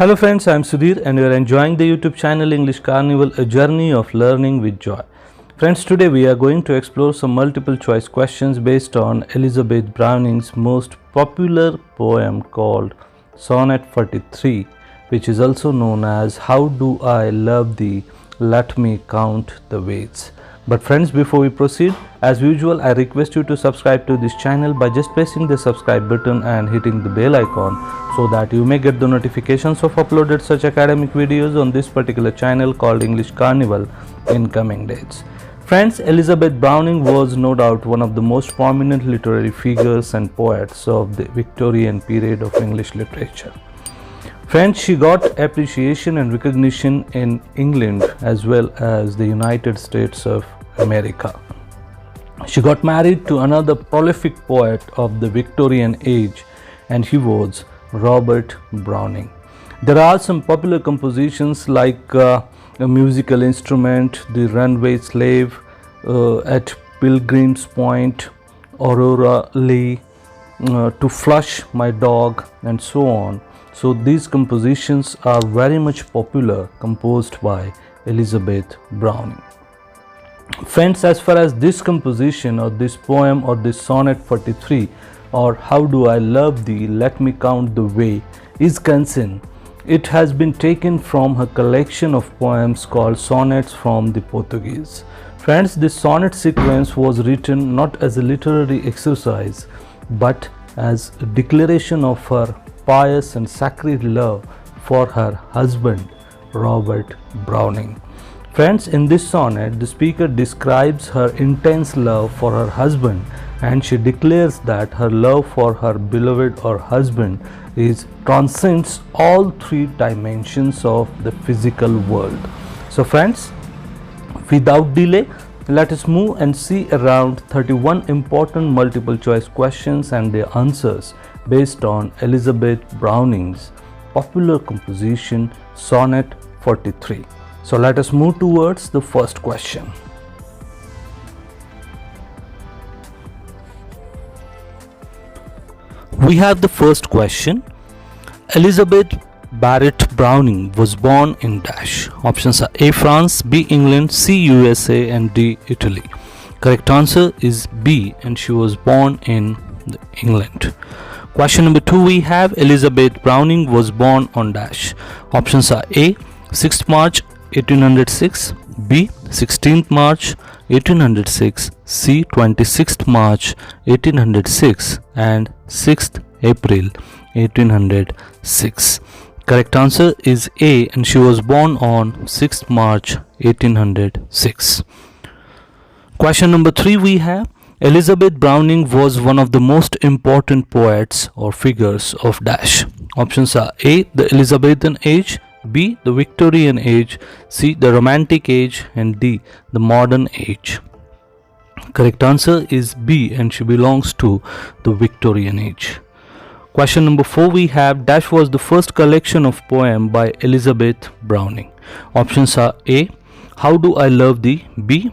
Hello friends, I am Sudhir and you are enjoying the YouTube channel English Carnival, a journey of learning with joy. Friends, today we are going to explore some multiple choice questions based on Elizabeth Browning's most popular poem called Sonnet 43, which is also known as How Do I Love Thee, Let Me Count the Ways. But friends, before we proceed, as usual, I request you to subscribe to this channel by just pressing the subscribe button and hitting the bell icon so that you may get the notifications of uploaded such academic videos on this particular channel called English Carnival in coming days. Friends, Elizabeth Browning was no doubt one of the most prominent literary figures and poets of the Victorian period of English literature. Friends, she got appreciation and recognition in England as well as the United States of America. She got married to another prolific poet of the Victorian age, and he was Robert Browning. There are some popular compositions like A Musical Instrument, The Runaway Slave, At Pilgrim's Point, Aurora Leigh, To Flush My Dog, and so on. So these compositions are very much popular, composed by Elizabeth Browning. Friends, as far as this composition or this poem or this Sonnet 43 or How Do I Love Thee, Let Me Count the Way is concerned, it has been taken from her collection of poems called Sonnets from the Portuguese. Friends, this sonnet sequence was written not as a literary exercise but as a declaration of her pious and sacred love for her husband, Robert Browning. Friends, in this sonnet, the speaker describes her intense love for her husband, and she declares that her love for her beloved or husband transcends all three dimensions of the physical world. So friends, without delay, let us move and see around 31 important multiple choice questions and their answers based on Elizabeth Browning's popular composition Sonnet 43. So let us move towards the first question. We have the first question. Elizabeth Barrett Browning was born in dash. Options are A. France, B. England, C. USA, and D. Italy. Correct answer is B, and she was born in England. Question number 2, we have Elizabeth Browning was born on dash. Options are A. 6th March 1806, B. 16th March 1806, C. 26th March 1806, and 6th April 1806. Correct answer is A, and she was born on 6th March 1806. Question number 3, we have Elizabeth Browning was one of the most important poets or figures of dash. Options are A. the Elizabethan age, B. the Victorian age, C. the Romantic age, and D. the Modern age. Correct answer is B, and she belongs to the Victorian age. Question number 4, we have dash was the first collection of poem by Elizabeth Browning. Options are A. How Do I Love Thee, B.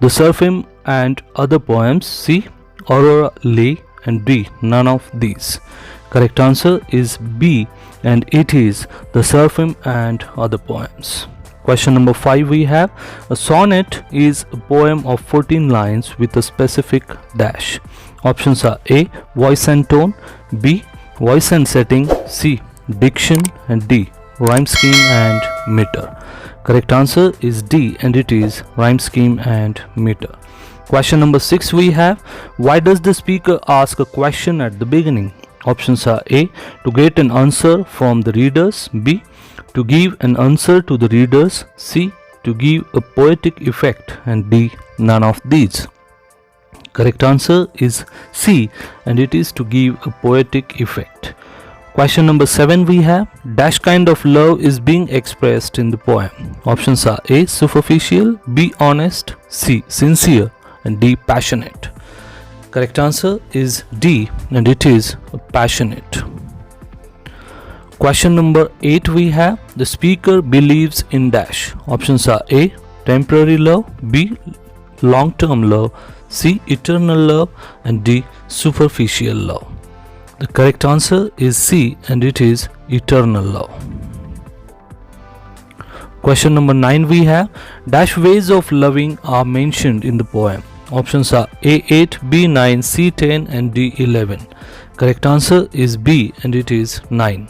The Seraphim and Other Poems, C. Aurora Leigh, and D. None of these. Correct answer is B, and it is The Seraphim and Other Poems. Question number 5, we have a sonnet is a poem of 14 lines with a specific dash. Options are A. voice and tone, B. voice and setting, C. diction, and D. rhyme scheme and meter. Correct answer is D, and it is rhyme scheme and meter. Question number 6, we have why does the speaker ask a question at the beginning? Options are A. to get an answer from the readers, B. to give an answer to the readers, C. to give a poetic effect, and D. none of these. Correct answer is C, and it is to give a poetic effect. Question number 7, we have dash kind of love is being expressed in the poem. Options are A. superficial, B. honest, C. sincere, and D. passionate. Correct answer is D, and it is passionate. Question number 8, we have the speaker believes in dash. Options are A. temporary love, B. long term love, C. eternal love, and D. superficial love. The correct answer is C, and it is eternal love. Question number 9 we have, dash ways of loving are mentioned in the poem. Options are A8, B9, C10 and D11. Correct answer is B, and it is 9.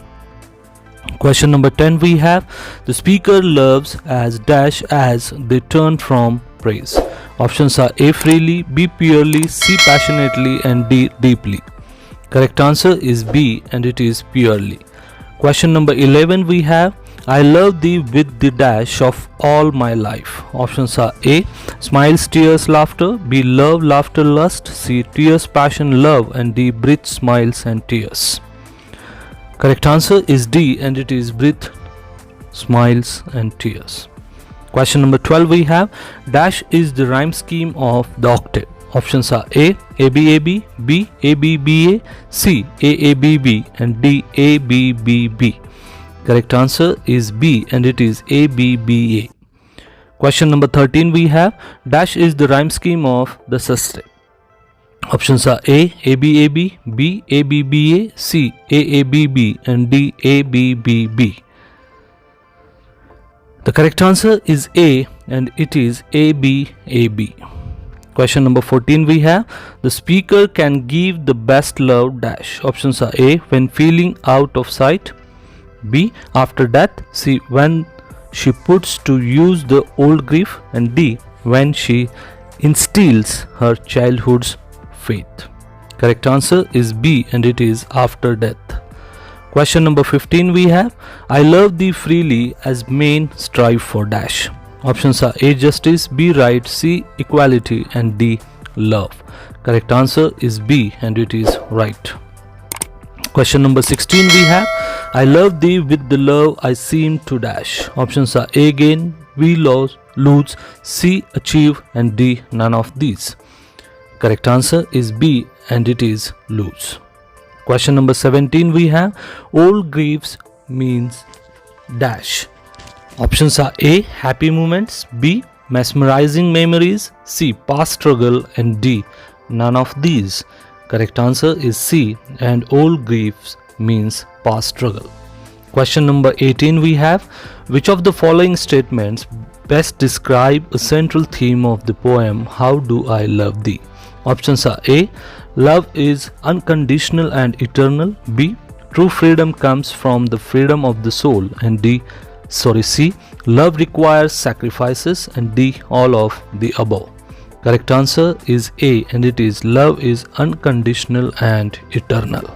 Question number 10 we have, the speaker loves as dash as they turn from praise. Options are A freely, B purely, C passionately and D deeply. Correct answer is B, and it is purely. Question number 11 we have, I love thee with the dash of all my life. Options are A smiles, tears, laughter, B love, laughter, lust, C tears, passion, love and D breath, smiles and tears. Correct answer is D, and it is breath, smiles and tears. Question number 12 we have, dash is the rhyme scheme of the octave. Options are A ABAB, B ABBA, C AABB and D ABBB. Correct answer is B, and it is ABBA. Question number 13 we have, dash is the rhyme scheme of the sestet. Options are A ABAB, B ABBA, C AABB and D ABBB. The correct answer is A, and it is ABAB. Question number 14 we have, the speaker can give the best love dash. Options are A when feeling out of sight, B after death, C when she puts to use the old grief and D when she instills her childhood's faith. Correct answer is B, and it is after death. Question number 15 we have, I love thee freely as men strive for dash. Options are A justice, B right, C equality and D love. Correct answer is B, and it is right. Question number 16 we have, I love thee with the love I seem to dash. Options are A gain, B lose, C achieve and D none of these. Correct answer is B, and it is lose. Question number 17 we have, old griefs means dash. Options are A happy moments, B mesmerizing memories, C past struggle and D none of these. Correct answer is C, and old griefs means past struggle. Question number 18 we have, which of the following statements best describe a central theme of the poem How Do I Love Thee? Options are A love is unconditional and eternal, B true freedom comes from the freedom of the soul and C love requires sacrifices and D all of the above. Correct answer is A, and it is love is unconditional and eternal.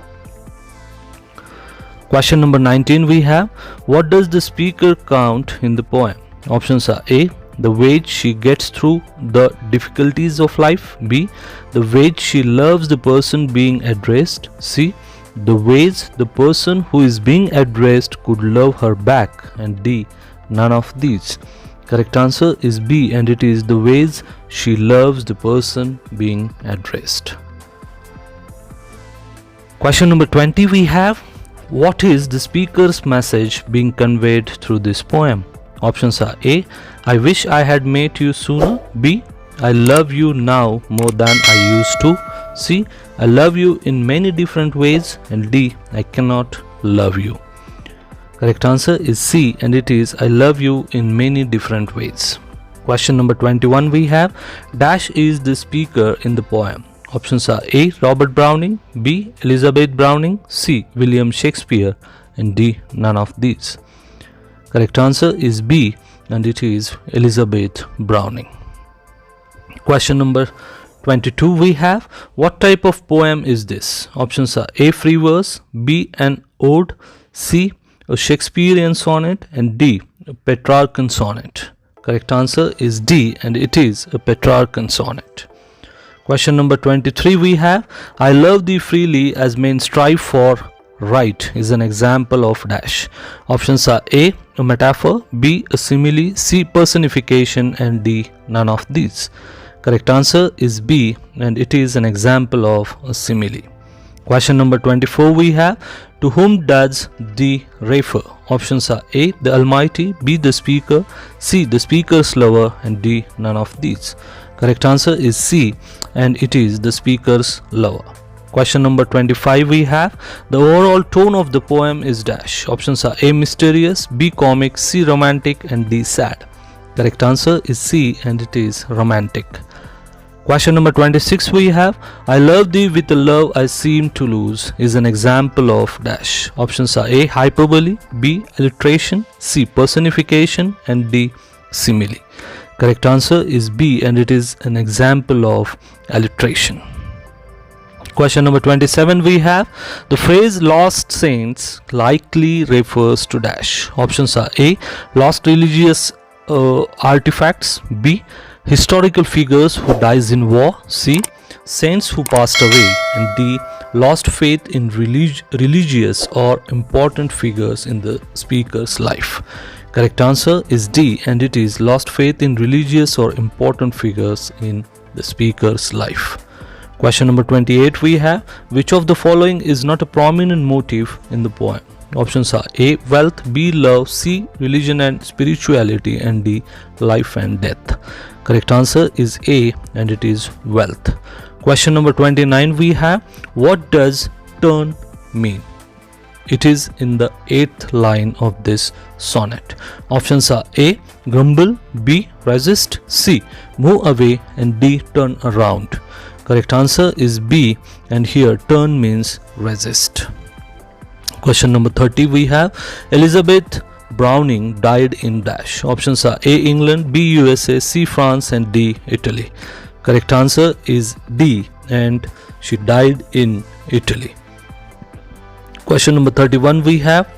Question number 19 we have, what does the speaker count in the poem? Options are A the way she gets through the difficulties of life, B the way she loves the person being addressed, C the ways the person who is being addressed could love her back and D none of these. Correct answer is B, and it is the ways she loves the person being addressed. Question number 20 we have, what is the speaker's message being conveyed through this poem? Options are A I wish I had met you sooner, B I love you now more than I used to, C I love you in many different ways and D I cannot love you. Correct answer is C, and it is I love you in many different ways. Question number 21 we have, dash is the speaker in the poem. Options are A Robert Browning, B Elizabeth Browning, C William Shakespeare and D none of these. Correct answer is B, and it is Elizabeth Browning. Question number 22 we have, what type of poem is this? Options are A free verse, B an ode, C a Shakespearean sonnet and D a Petrarchan sonnet. Correct answer is D, and it is a Petrarchan sonnet. Question number 23 we have, I love thee freely as men strive for right is an example of dash. Options are A a metaphor, B a simile, C personification and D none of these. Correct answer is B, and it is an example of a simile. Question number 24 we have, to whom does thee refer? Options are A the Almighty, B the speaker, C the speaker's lover and D none of these. Correct answer is C, and it is the speaker's lover. Question number 25 we have, the overall tone of the poem is dash. Options are A. mysterious, B. comic, C. romantic and D. sad. Correct answer is C, and it is romantic. Question number 26 we have, I love thee with a love I seem to lose is an example of dash. Options are A. hyperbole, B. alliteration, C. personification and D. simile. Correct answer is B, and it is an example of alliteration. Question number 27 we have, the phrase lost saints likely refers to dash. Options are A. lost religious artifacts, B. historical figures who dies in war, C. saints who passed away and D. lost faith in religious or important figures in the speaker's life. Correct answer is D, and it is lost faith in religious or important figures in the speaker's life. Question number 28 we have, which of the following is not a prominent motive in the poem? Options are A. wealth, B. love, C. religion and spirituality and D. life and death. Correct answer is A, and it is wealth. Question number 29 we have, what does turn mean? It is in the 8th line of this sonnet. Options are A. grumble, B. resist, C. move away and D. turn around. Correct answer is B, and here turn means resist. Question number 30 we have, Elizabeth Browning died in dash. Options are A. England, B. USA, C. France and D. Italy. Correct answer is D, and she died in Italy. Question number 31 we have,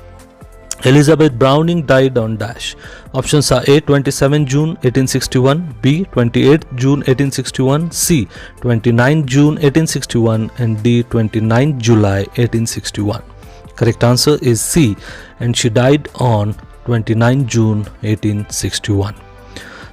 Elizabeth Browning died on dash. Options are A. 27 June 1861, B. 28 June 1861, C. 29 June 1861 and D. 29 July 1861. Correct answer is C, and she died on 29 June 1861.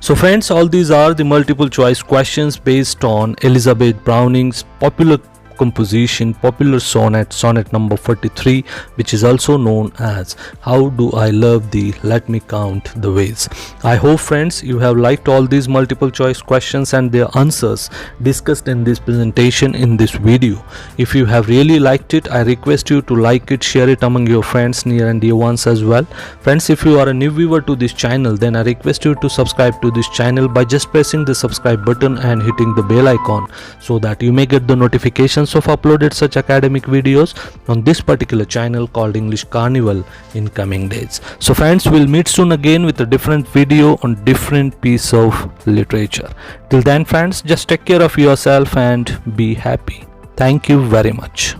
So friends, all these are the multiple choice questions based on Elizabeth Browning's popular composition, popular sonnet number 43, which is also known as How Do I Love Thee, Let Me Count the Ways. I hope friends you have liked all these multiple choice questions and their answers discussed in this presentation in this video. If you have really liked it, I request you to like it, share it among your friends, near and dear ones as well. Friends, if you are a new viewer to this channel, then I request you to subscribe to this channel by just pressing the subscribe button and hitting the bell icon so that you may get the notifications of uploaded such academic videos on this particular channel called English Carnival in coming days. So friends, we'll meet soon again with a different video on different piece of literature. Till then friends, just take care of yourself and be happy. Thank you very much.